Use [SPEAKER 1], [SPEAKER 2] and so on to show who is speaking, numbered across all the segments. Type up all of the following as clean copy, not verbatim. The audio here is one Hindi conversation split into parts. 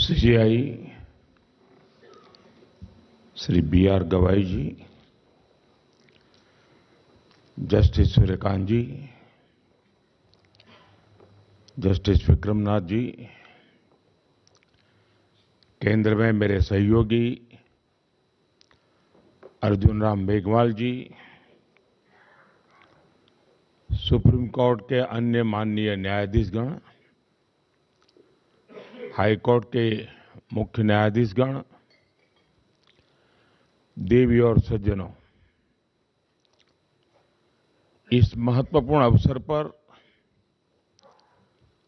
[SPEAKER 1] CGI Shri B R. Gavai ji, justice Suryakant ji, justice Vikram Nath ji, केंद्र में मेरे सहयोगी अर्जुन राम मेघवाल जी, सुप्रीम कोर्ट के अन्य माननीय न्यायाधीशगण, हाई कोर्ट के मुख्य न्यायाधीशगण, देवी और सज्जनों, इस महत्वपूर्ण अवसर पर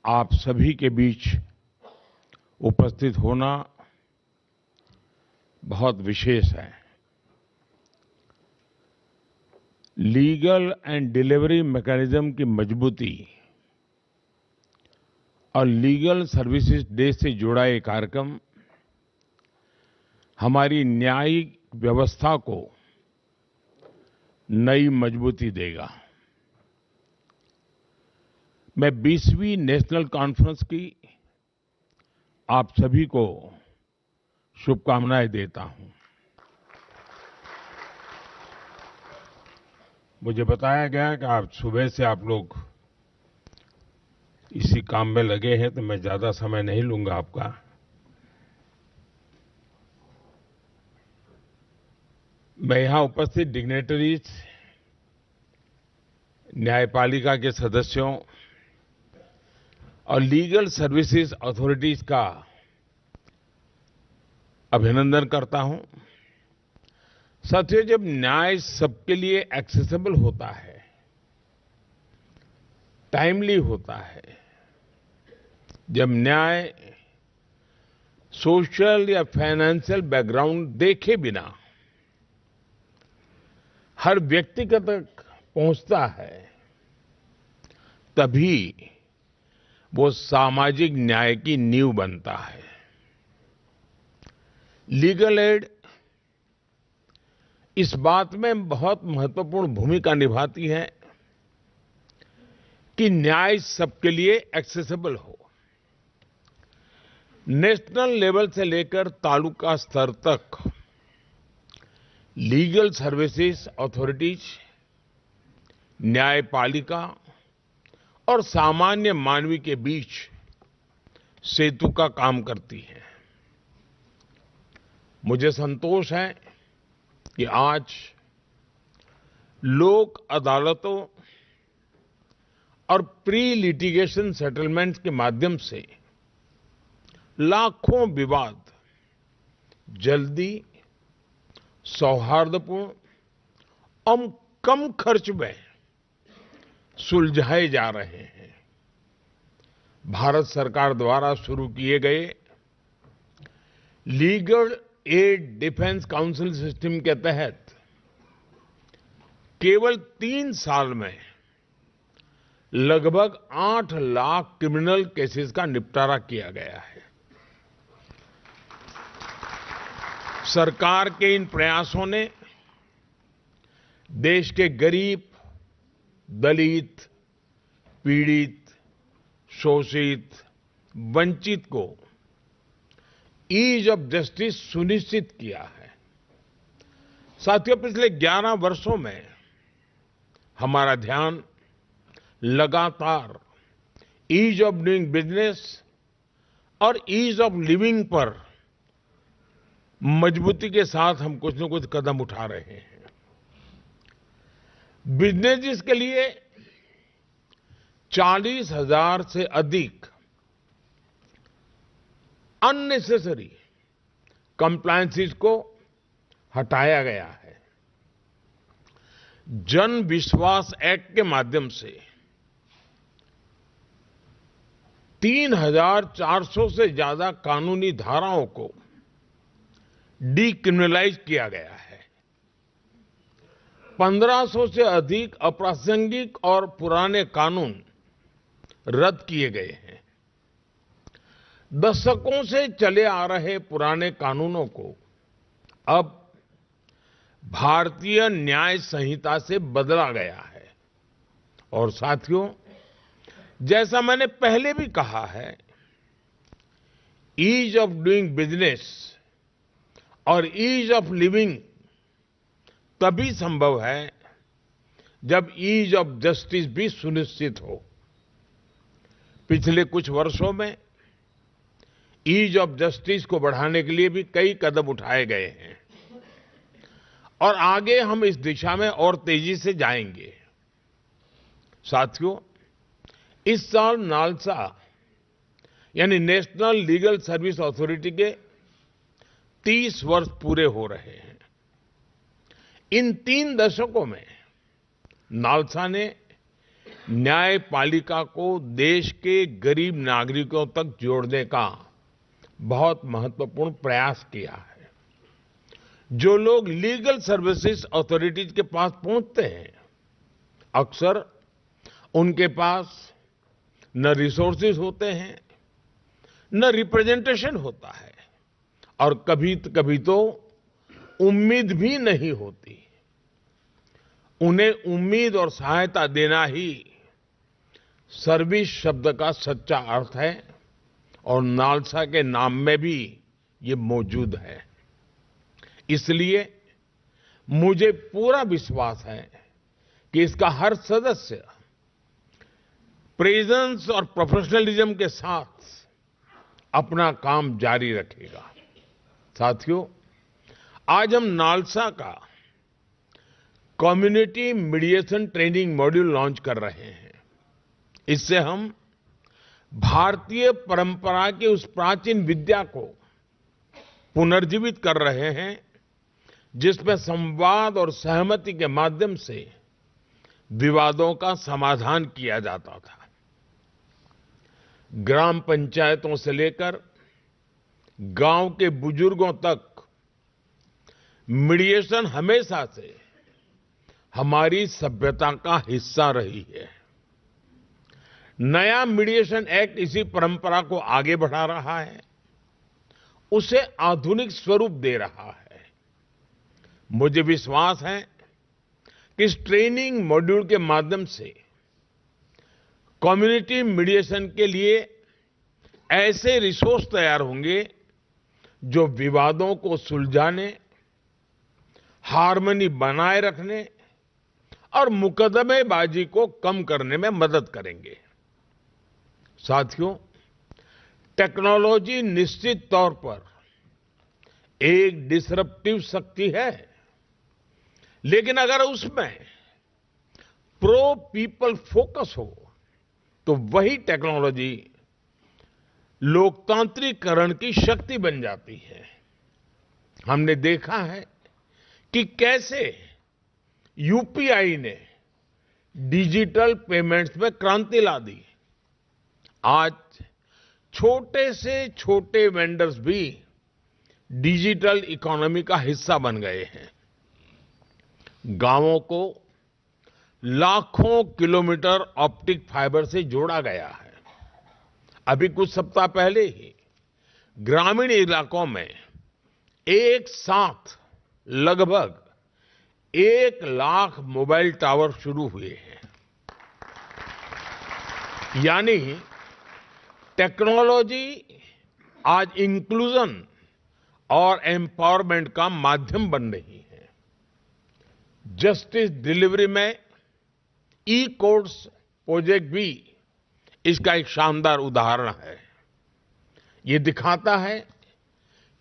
[SPEAKER 1] आप सभी के बीच उपस्थित होना बहुत विशेष है। लीगल एंड डिलीवरी मैकेनिज्म की मजबूती और लीगल सर्विसेज डे से जुड़ा ये कार्यक्रम हमारी न्यायिक व्यवस्था को नई मजबूती देगा। मैं 20वीं नेशनल कॉन्फ्रेंस की आप सभी को शुभकामनाएं देता हूं। मुझे बताया गया कि आज सुबह से आप लोग इसी काम में लगे हैं, तो मैं ज्यादा समय नहीं लूंगा आपका। मैं यहां उपस्थित डिग्नेटरीज, न्यायपालिका के सदस्यों और लीगल सर्विसेज अथॉरिटीज का अभिनंदन करता हूं। साथियों, जब न्याय सबके लिए एक्सेसिबल होता है, टाइमली होता है, जब न्याय सोशल या फाइनेंशियल बैकग्राउंड देखे बिना हर व्यक्ति तक पहुंचता है, तभी वो सामाजिक न्याय की नींव बनता है। लीगल एड इस बात में बहुत महत्वपूर्ण भूमिका निभाती है कि न्याय सबके लिए एक्सेसिबल हो। नेशनल लेवल से लेकर तालुका स्तर तक लीगल सर्विसेज अथॉरिटीज, न्यायपालिका और सामान्य मानवी के बीच सेतु का काम करती है। मुझे संतोष है कि आज लोक अदालतों और प्री लिटिगेशन सेटलमेंट के माध्यम से लाखों विवाद जल्दी, सौहार्दपूर्ण और कम खर्च में सुलझाए जा रहे हैं। भारत सरकार द्वारा शुरू किए गए legal aid defence council system के तहत केवल 3 साल में लगभग 8 लाख क्रिमिनल केसेस का निपटारा किया गया है। सरकार के इन प्रयासों ने देश के गरीब, दलित, पीड़ित, शोषित, वंचित को ईज ऑफ जस्टिस सुनिश्चित किया है। साथियों, पिछले 11 वर्षों में हमारा ध्यान लगातार ईज ऑफ डूइंग बिजनेस और ईज ऑफ लिविंग पर मजबूती के साथ हम कुछ न कुछ कदम उठा रहे हैं। बिजनेसेस के लिए 40,000 से अधिक अननेसेसरी कंप्लायंसेस को हटाया गया है। जन विश्वास एक्ट के माध्यम से 3,400 से ज्यादा कानूनी धाराओं को डीक्रिमिनलाइज किया गया है। 1500 से अधिक अप्रासंगिक और पुराने कानून रद्द किए गए हैं। दशकों से चले आ रहे पुराने कानूनों को अब भारतीय न्याय संहिता से बदला गया है। और साथियों, जैसा मैंने पहले भी कहा है, ईज ऑफ डूइंग बिजनेस और ईज ऑफ लिविंग तभी संभव है जब ईज ऑफ जस्टिस भी सुनिश्चित हो। पिछले कुछ वर्षों में ईज ऑफ जस्टिस को बढ़ाने के लिए भी कई कदम उठाए गए हैं और आगे हम इस दिशा में और तेजी से जाएंगे। साथियों, इस साल नालसा यानी नेशनल लीगल सर्विस अथॉरिटी के 30 वर्ष पूरे हो रहे हैं। इन 3 दशकों में नालसा ने न्यायपालिका को देश के गरीब नागरिकों तक जोड़ने का बहुत महत्वपूर्ण प्रयास किया है। जो लोग लीगल सर्विसेज अथॉरिटीज के पास पहुंचते हैं, अक्सर उनके पास न रिसोर्सेज होते हैं, न रिप्रेजेंटेशन होता है और कभी कभी तो उम्मीद भी नहीं होती। उन्हें उम्मीद और सहायता देना ही सर्विस शब्द का सच्चा अर्थ है और नालसा के नाम में भी ये मौजूद है। इसलिए मुझे पूरा विश्वास है कि इसका हर सदस्य प्रेजेंस और प्रोफेशनलिज्म के साथ अपना काम जारी रखेगा। साथियों, आज हम नालसा का community mediation training module launch कर रहे हैं। इससे हम भारतीय परंपरा की उस प्राचीन विद्या को पुनर्जीवित कर रहे हैं जिसमें संवाद और सहमति के माध्यम से विवादों का समाधान किया जाता था। ग्राम पंचायतों से लेकर गांव के बुजुर्गों तक मीडिएशन हमेशा से हमारी सभ्यता का हिस्सा रही है। नया मीडिएशन एक्ट इसी परंपरा को आगे बढ़ा रहा है, उसे आधुनिक स्वरूप दे रहा है। मुझे विश्वास है कि इस ट्रेनिंग मॉड्यूल के माध्यम से कम्युनिटी मीडिएशन के लिए ऐसे रिसोर्स तैयार होंगे जो विवादों को सुलझाने, हार्मनी बनाए रखने और मुकदमेबाजी को कम करने में मदद करेंगे। साथियों, टेक्नोलॉजी निश्चित तौर पर एक डिसरप्टिव शक्ति है, लेकिन अगर उसमें प्रो पीपल फोकस हो तो वही टेक्नोलॉजी लोकतांत्रिकरण की शक्ति बन जाती है। हमने देखा है कि कैसे यूपीआई ने डिजिटल पेमेंट्स में क्रांति ला दी। आज छोटे से छोटे वेंडर्स भी डिजिटल इकोनॉमी का हिस्सा बन गए हैं। गांवों को लाखों किलोमीटर ऑप्टिक फाइबर से जोड़ा गया है। अभी कुछ सप्ताह पहले ही ग्रामीण इलाकों में एक साथ लगभग 1 लाख मोबाइल टावर शुरू हुए हैं। यानी टेक्नोलॉजी आज इंक्लूजन और एम्पावरमेंट का माध्यम बन रही है। जस्टिस डिलीवरी में ई कोर्ट्स प्रोजेक्ट भी इसका एक शानदार उदाहरण है। ये दिखाता है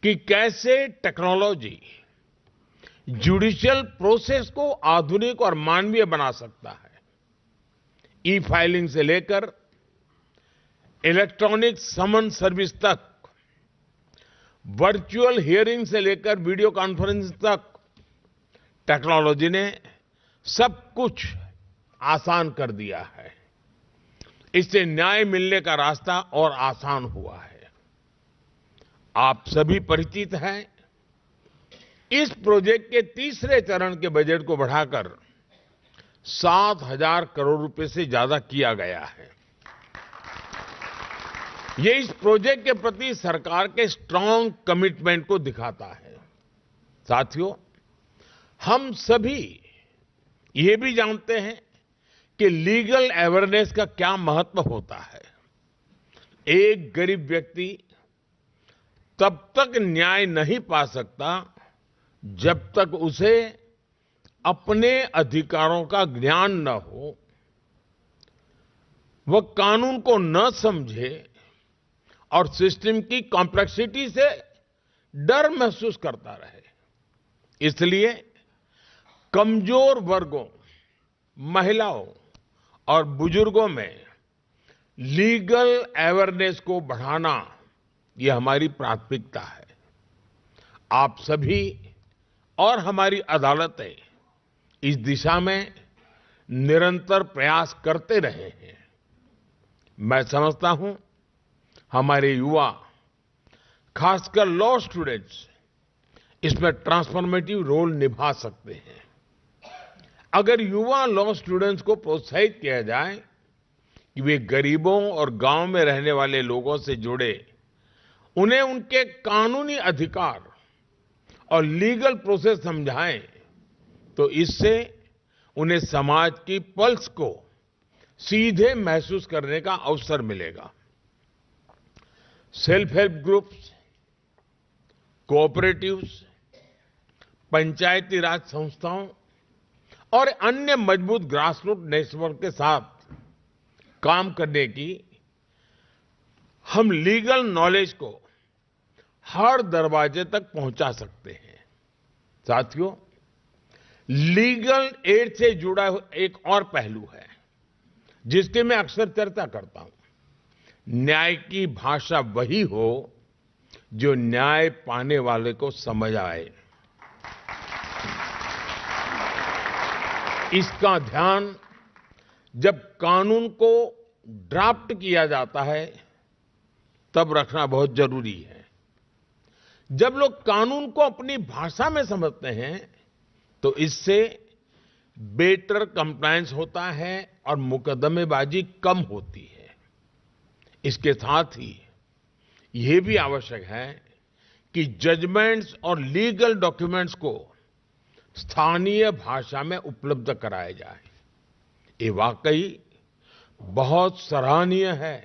[SPEAKER 1] कि कैसे टेक्नोलॉजी जुडिशियल प्रोसेस को आधुनिक और मानवीय बना सकता है। ई फाइलिंग से लेकर इलेक्ट्रॉनिक समन सर्विस तक, वर्चुअल हियरिंग से लेकर वीडियो कॉन्फ्रेंस तक, टेक्नोलॉजी ने सब कुछ आसान कर दिया है। इससे न्याय मिलने का रास्ता और आसान हुआ है। आप सभी परिचित हैं, इस प्रोजेक्ट के तीसरे चरण के बजट को बढ़ाकर 7,000 करोड़ रुपए से ज्यादा किया गया है। ये इस प्रोजेक्ट के प्रति सरकार के स्ट्रांग कमिटमेंट को दिखाता है। साथियों, हम सभी ये भी जानते हैं कि लीगल अवेयरनेस का क्या महत्व होता है। एक गरीब व्यक्ति तब तक न्याय नहीं पा सकता जब तक उसे अपने अधिकारों का ज्ञान न हो, वह कानून को न समझे और सिस्टम की कॉम्प्लेक्सिटी से डर महसूस करता रहे। इसलिए कमजोर वर्गों, महिलाओं और बुजुर्गों में लीगल अवेयरनेस को बढ़ाना ये हमारी प्राथमिकता है। आप सभी और हमारी अदालतें इस दिशा में निरंतर प्रयास करते रहे हैं। मैं समझता हूं हमारे युवा, खासकर लॉ स्टूडेंट्स, इसमें ट्रांसफॉर्मेटिव रोल निभा सकते हैं। अगर युवा लॉ स्टूडेंट्स को प्रोत्साहित किया जाए कि वे गरीबों और गांव में रहने वाले लोगों से जुड़े, उन्हें उनके कानूनी अधिकार और लीगल प्रोसेस समझाएं, तो इससे उन्हें समाज की पल्स को सीधे महसूस करने का अवसर मिलेगा। सेल्फ हेल्प ग्रुप्स, कोऑपरेटिव्स, पंचायती राज संस्थाओं और अन्य मजबूत ग्रासरूट नेटवर्क के साथ काम करने की हम लीगल नॉलेज को हर दरवाजे तक पहुंचा सकते हैं। साथियों, लीगल एड से जुड़ा एक और पहलू है जिसकी मैं अक्सर चर्चा करता हूं। न्याय की भाषा वही हो जो न्याय पाने वाले को समझ आए। इसका ध्यान जब कानून को ड्राफ्ट किया जाता है तब रखना बहुत जरूरी है। जब लोग कानून को अपनी भाषा में समझते हैं तो इससे बेटर कंप्लायंस होता है और मुकदमेबाजी कम होती है। इसके साथ ही यह भी आवश्यक है कि जजमेंट्स और लीगल डॉक्यूमेंट्स को स्थानीय भाषा में उपलब्ध कराया जाए। ये वाकई बहुत सराहनीय है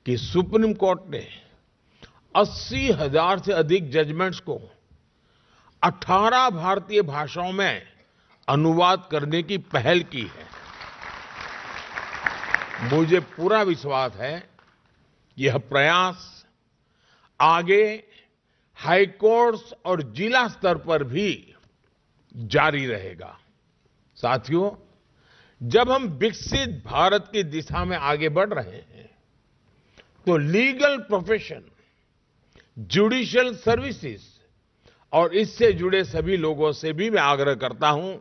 [SPEAKER 1] कि सुप्रीम कोर्ट ने 80,000 से अधिक जजमेंट्स को 18 भारतीय भाषाओं में अनुवाद करने की पहल की है। मुझे पूरा विश्वास है यह प्रयास आगे हाई कोर्ट्स और जिला स्तर पर भी जारी रहेगा। साथियों, जब हम विकसित भारत की दिशा में आगे बढ़ रहे हैं तो लीगल प्रोफेशन, जुडिशियल सर्विसेज और इससे जुड़े सभी लोगों से भी मैं आग्रह करता हूं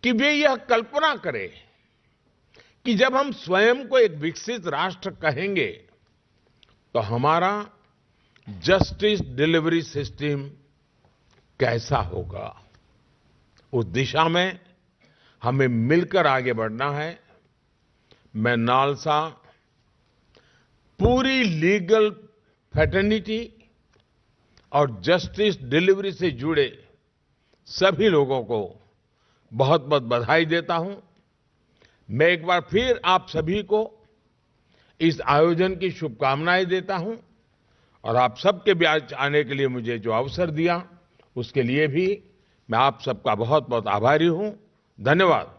[SPEAKER 1] कि वे यह कल्पना करें कि जब हम स्वयं को एक विकसित राष्ट्र कहेंगे तो हमारा जस्टिस डिलीवरी सिस्टम कैसा होगा। उस दिशा में हमें मिलकर आगे बढ़ना है। मैं नालसा पूरी लीगल फ्रेटर्निटी और जस्टिस डिलीवरी से जुड़े सभी लोगों को बहुत बहुत बधाई देता हूं। मैं एक बार फिर आप सभी को इस आयोजन की शुभकामनाएं देता हूं और आप सबके बीच आने के लिए मुझे जो अवसर दिया उसके लिए भी मैं आप सबका बहुत बहुत आभारी हूं। धन्यवाद।